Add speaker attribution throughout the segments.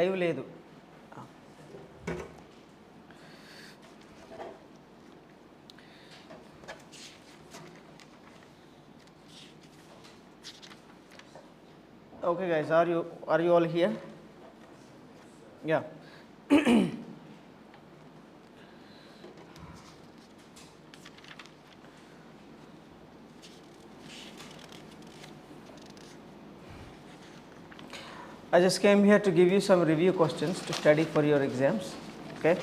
Speaker 1: Live లేదు. Okay guys, are you all here? Yeah. I just came here to give you some review questions to study for your exams. Okay.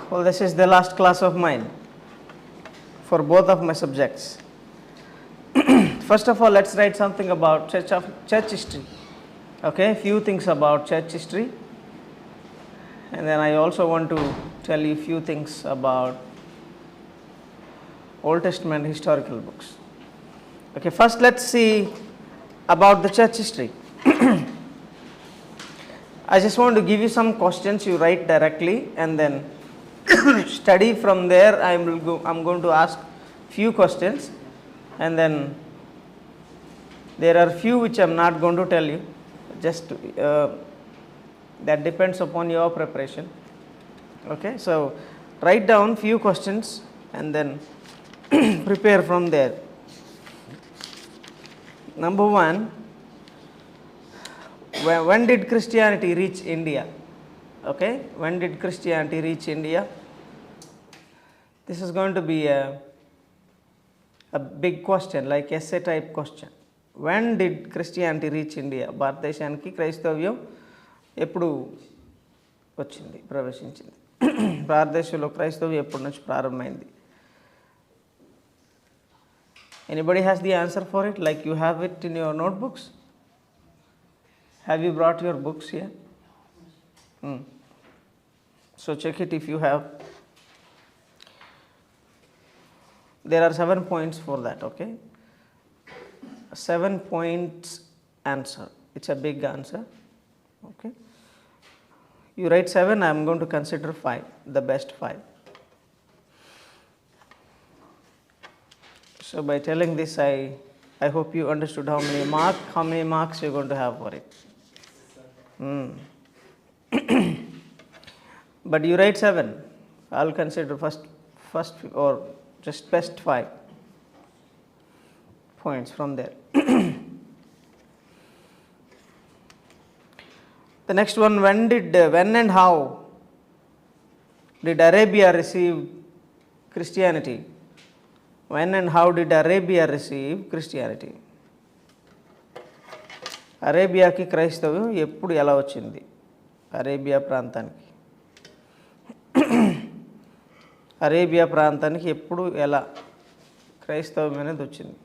Speaker 1: Well, this is the last class of mine for both of my subjects. First of all, let's write something about church history. Okay, few things about church history, and then I also want to tell you few things about Old Testament historical books. Okay, first let's see about the church history. I just want to give you some questions, you write directly and then study from there. I'm going to ask few questions, and then there are few which I'm not going to tell you, just that depends upon your preparation. Okay, so write down few questions and then prepare from there. Number one, when did Christianity reach India? Okay, when did Christianity reach India? This is going to be a big question, like essay type question. When did Christianity reach India? భారతదేశానికి క్రైస్తవ్యం ఎప్పుడు వచ్చింది, ప్రవేశించింది? భారతదేశంలో క్రైస్తవ్యం ఎప్పటి నుంచి ప్రారంభమైంది? Anybody has the answer for it? Like you have it in your notebooks? Have you brought your books here? So check it if you have. There are 7 points for that, okay? 7 points answer. It's a big answer, okay? You write 7, I am going to consider 5, the best 5. So by telling this, I hope you understood how many marks you're going to have for it. But you write 7. I'll consider first or just best 5 points from there. The next one, when and how did Arabia receive Christianity? When and how did Arabia receive Christianity? అరేబియాకి క్రైస్తవ్యం ఎప్పుడు ఎలా వచ్చింది? Arabia ప్రాంతానికి ఎప్పుడు ఎలా క్రైస్తవం అనేది వచ్చింది?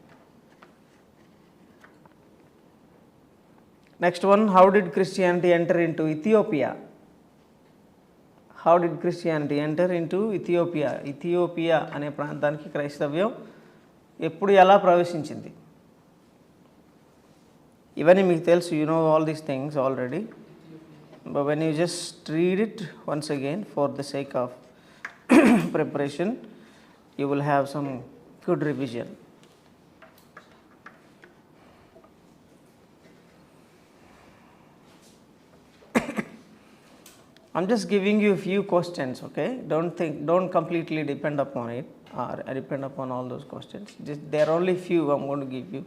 Speaker 1: Next one, how did Christianity enter into Ethiopia? How did Christianity enter into Ethiopia? Ethiopia అనే ప్రాంతానికి క్రైస్తవ్యం ఎప్పుడు ఎలా ప్రవేశించింది? ఇవన్నీ మీకు తెలుసు, you know all these things already, but when you just read it once again for the sake of preparation, you will have some good revision. I'm just giving you a few questions, okay? Don't completely depend upon it or depend upon all those questions. Just there are only few I'm going to give you.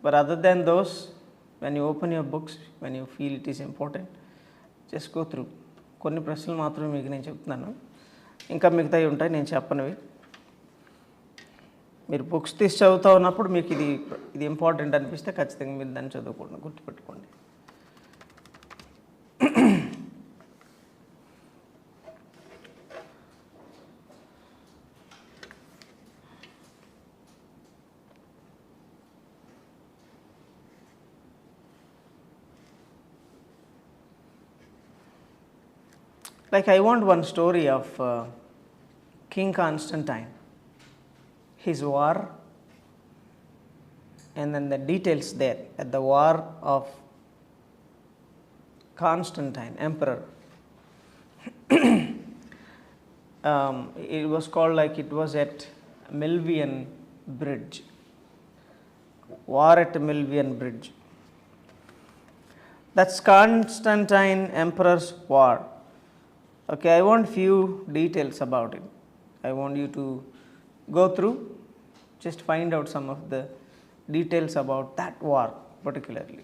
Speaker 1: But other than those, when you open your books, when you feel it is important, just go through. కొన్ని ప్రశ్నలు మాత్రమే మీకు నేను చెప్తున్నాను, ఇంకా మిగతాయి ఉంటాయి నేను చెప్పనివి. మీరు బుక్స్ తీసి చదువుతూ ఉన్నప్పుడు మీకు ఇది ఇంపార్టెంట్ అనిపిస్తే ఖచ్చితంగా మీరు దాన్ని చదువుకోండి, గుర్తుపెట్టుకోండి. Like I want one story of King Constantine, his war, and then the details there at the war of Constantine, emperor. It was called like it was at Milvian Bridge. War at Milvian Bridge. That's Constantine Emperor's War. Okay, I want few details about it. I want you to go through, just find out some of the details about that war particularly.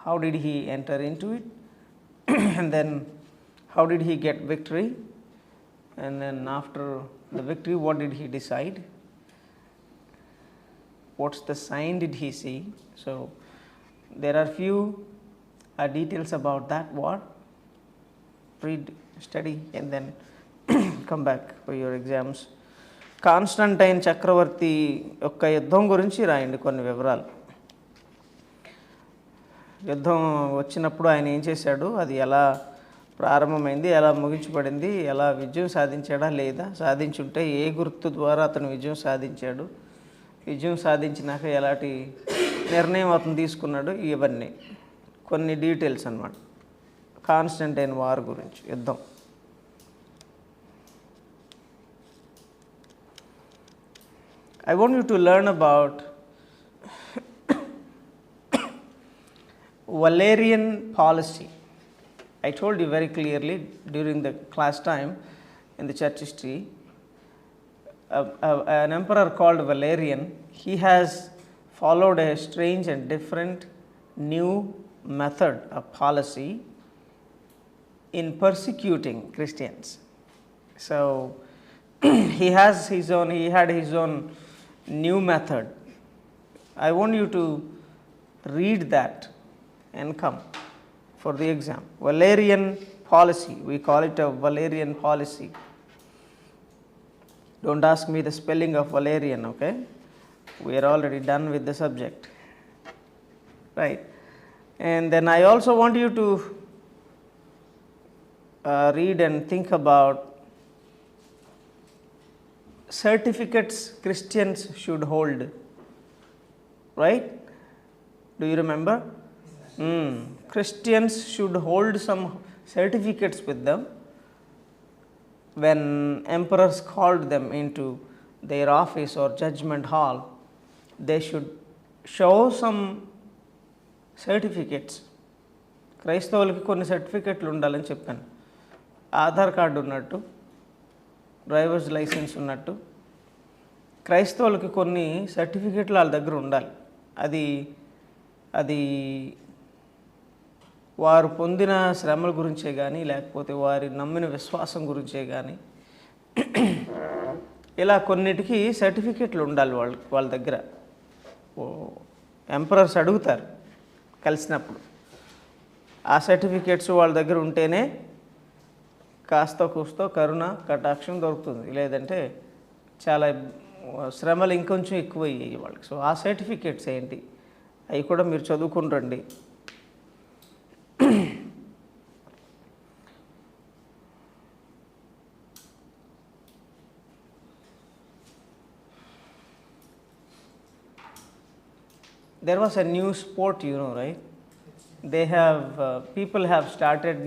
Speaker 1: How did he enter into it? And then how did he get victory? And then after the victory, what did he decide? What's the sign did he see? So there are few details about that war. Read, study, and then come back for your exams. Constantine చక్రవర్తి యొక్క యుద్ధం గురించి రాయండి కొన్ని వివరాలు. యుద్ధం వచ్చినప్పుడు ఆయన ఏం చేశాడు, అది ఎలా ప్రారంభమైంది, ఎలా ముగించబడింది, ఎలా విజయం సాధించాడా లేదా, సాధించుంటే ఏ గుర్తు ద్వారా అతను విజయం సాధించాడు, విజయం సాధించినాక ఎలాంటి నిర్ణయం అతను తీసుకున్నాడు, ఇవన్నీ కొన్ని డీటెయిల్స్ అన్నమాట కాన్స్టంటైన్ వార్ గురించి, యుద్ధం. I want you to learn about Valerian policy. I told you very clearly during the class time in the church history, an emperor called Valerian, he has followed a strange and different new method of policy in persecuting Christians. So he had his own new method. I want you to read that and come for the exam. Valerian policy, we call it a Valerian policy. Don't ask me the spelling of Valerian, okay? We are already done with the subject, right? And then I also want you to read and think about certificates Christians should hold, right? Do you remember? Christians should hold some certificates with them. When emperors called them into their office or judgment hall, they should show some certificates. క్రైస్తవులకి కొన్ని సర్టిఫికెట్లు ఉండాలని చెప్పాను. Aadhaar card ఉన్నట్టు, drivers licence ఉన్నట్టు క్రైస్తవులకి కొన్ని సర్టిఫికెట్లు వాళ్ళ దగ్గర ఉండాలి. అది వారు పొందిన శ్రమల గురించే కానీ, లేకపోతే వారి నమ్మిన విశ్వాసం గురించే కానీ, ఇలా కొన్నిటికి సర్టిఫికెట్లు ఉండాలి వాళ్ళ దగ్గర. ఎంపరర్స్ అడుగుతారు కలిసినప్పుడు, ఆ సర్టిఫికెట్స్ వాళ్ళ దగ్గర ఉంటేనే కాస్త కూస్తో కరుణ కటాక్షం దొరుకుతుంది, లేదంటే చాలా శ్రమలు ఇంకొంచెం ఎక్కువ అయ్యాయి వాళ్ళకి. సో ఆ సర్టిఫికేట్స్ ఏంటి, అవి కూడా మీరు చదువుకుని రండి. There was a new sport, you know, right? They have people have started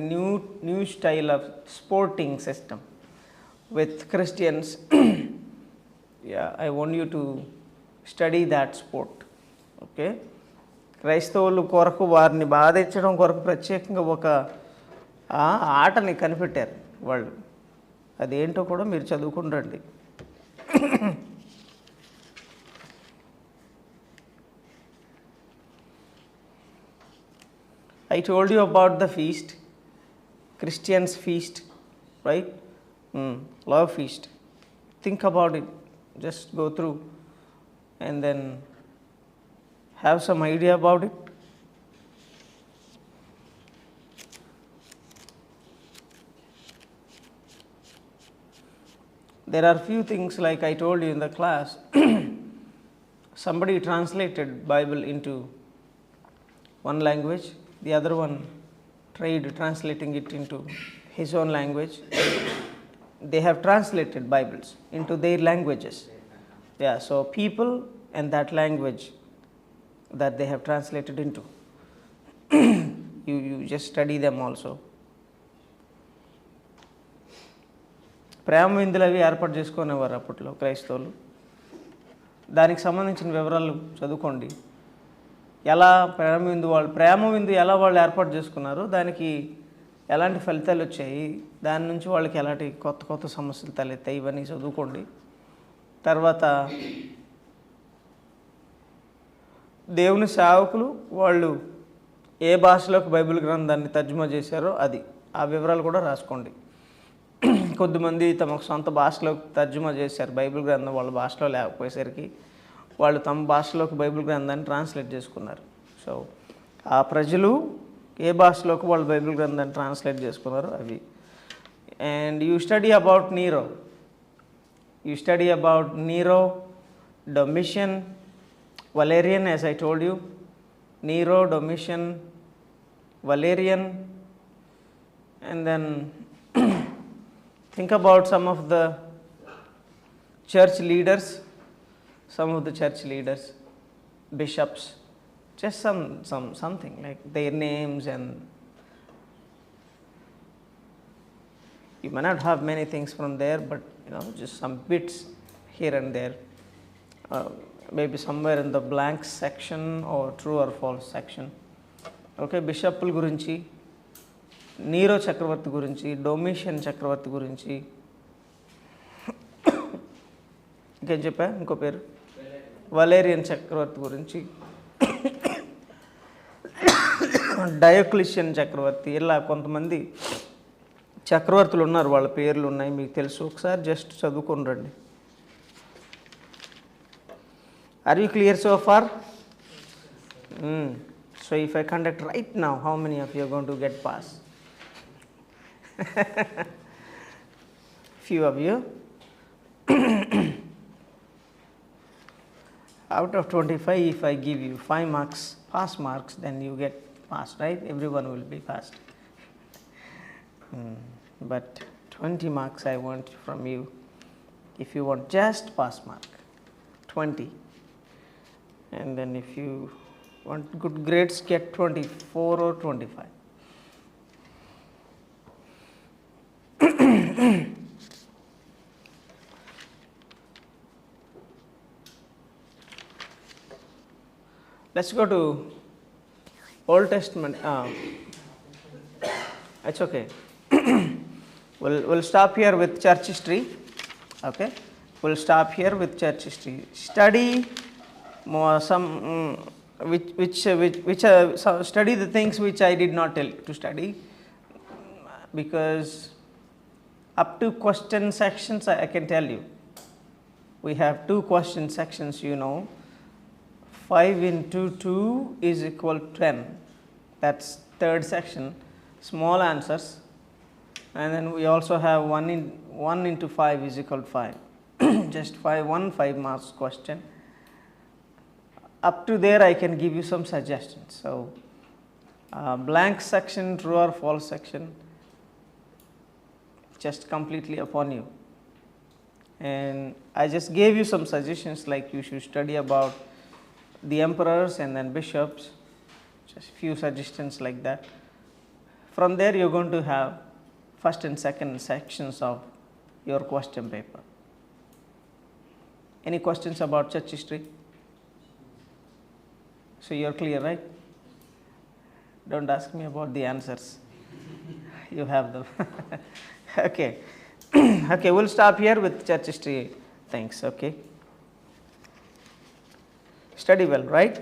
Speaker 1: new style of sporting system with Christians. Yeah, I want you to study that sport, okay? క్రైస్తవులు కొరకు వారిని బాధించడం కొరకు ప్రత్యేకంగా ఒక ఆటని కనిపెట్టారు వాళ్ళు. అదేంటో కూడా మీరు చదువుకుని రండి. I told you about the feast, Christians feast, right? Love feast. Think about it. Just go through and then have some idea about it. There are few things like I told you in the class. Somebody translated Bible into one language, the other one tried translating it into his own language. They have translated Bibles into their languages. Yeah, so people and that language that they have translated into, you just study them also. ప్రేమ విందులు అవి ఏర్పాటు చేసుకునేవారు అప్పట్లో క్రైస్తవులు. దానికి సంబంధించిన వివరాలు చదువుకోండి. ఎలా ప్రేమ విందు ఎలా వాళ్ళు ఏర్పాటు చేసుకున్నారు, దానికి ఎలాంటి ఫలితాలు వచ్చాయి, దాని నుంచి వాళ్ళకి ఎలాంటి కొత్త కొత్త సమస్యలు తలెత్తాయి, ఇవన్నీ చదువుకోండి. తర్వాత దేవుని సేవకులు వాళ్ళు ఏ భాషలోకి బైబిల్ గ్రంథాన్ని తర్జుమా చేశారో ఆ వివరాలు కూడా రాసుకోండి. కొద్దిమంది తమ సొంత భాషలోకి తర్జుమా చేశారు బైబిల్ గ్రంథం, వాళ్ళ భాషలో లేకపోయేసరికి వాళ్ళు తమ భాషలోకి బైబిల్ గ్రంథాన్ని ట్రాన్స్లేట్ చేసుకున్నారు. సో ఆ ప్రజలు ఏ భాషలోకి వాళ్ళు బైబిల్ గ్రంథాన్ని ట్రాన్స్లేట్ చేసుకున్నారు అవి. And you study about Nero, Domitian, Valerian, as I told you, Nero, Domitian, Valerian, and then think about some of the church leaders, bishops, just something like their names, and you may not have many things from there, but just some bits here and there. Maybe somewhere in the blank section or true or false section. Okay, బిషప్ల గురించి, Nero చక్రవర్తి గురించి, Domitian చక్రవర్తి గురించి, ఇంకేం చెప్పా, ఇంకో పేరు valerian చక్రవర్తి గురించి, డయోక్లిషియన్ చక్రవర్తి, ఇలా కొంతమంది చక్రవర్తులు ఉన్నారు, వాళ్ళ పేర్లు ఉన్నాయి, మీకు తెలుసు. ఒకసారి జస్ట్ చదువుకొని రండి. Are you clear so far? So if I conduct right now, how many of you are going to get pass? Few of you. Out of 25, if I give you 5 marks, pass marks, then you get pass, right? Everyone will be passed. But 20 marks I want from you. If you want just pass mark, 20. And then if you want good grades, get 24 or 25. Let's go to Old Testament. It's okay. We'll stop here with church history. Okay, we'll stop here with church history. Study study the things which I did not tell to study, because up to question sections I can tell you. We have 2 question sections, 5 into 2 is equal to 10. That's third section, small answers. And then we also have 1 into 5 is equal to 5. Just 5 marks question. Up to there I can give you some suggestions. So blank section, true or false section, just completely upon you. And I just gave you some suggestions, like you should study about the emperors and then bishops, just few suggestions like that. From there you're going to have first and second sections of your question paper. Any questions about church history? So you're clear, right? Don't ask me about the answers. You have them. Okay. Okay, we'll stop here with church history things. Okay. Study well, right?